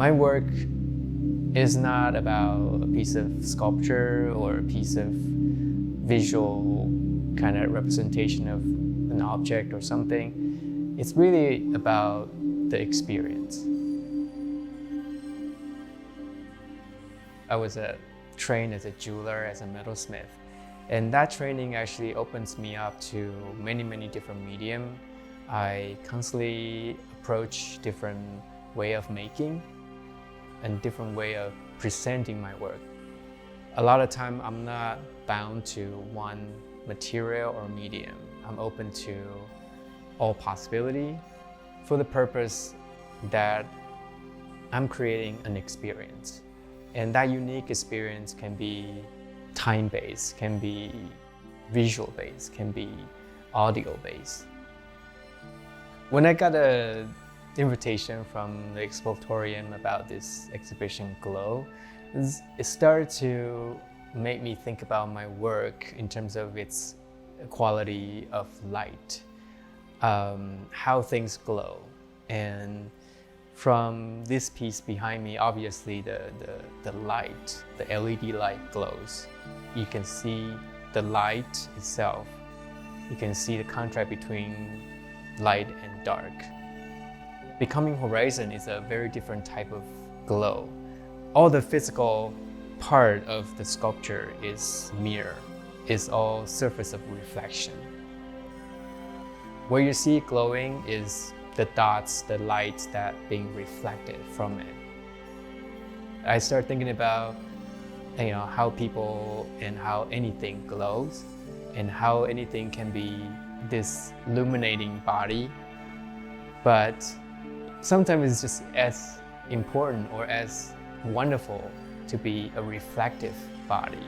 My work is not about a piece of sculpture or a piece of visual kind of representation of an object or something. It's really about the experience. I was trained as a jeweler, as a metalsmith, and that training actually opens me up to many different mediums. I constantly approach different way of making and different way of presenting my work. A lot of time I'm not bound to one material or medium. I'm open to all possibility for the purpose that I'm creating an experience. And that unique experience can be time-based, can be visual-based, can be audio-based. When I got an invitation from the Exploratorium about this exhibition Glow, it started to make me think about my work in terms of its quality of light, how things glow. And from this piece behind me, obviously the light, the LED light glows. You can see the light itself. You can see the contrast between light and dark. Becoming Horizon is a very different type of glow. All the physical part of the sculpture is mirror, is all surface of reflection. Where you see it glowing is the dots, the lights that being reflected from it. I start thinking about how people and how anything glows and how anything can be this illuminating body, but sometimes it's just as important or as wonderful to be a reflective body.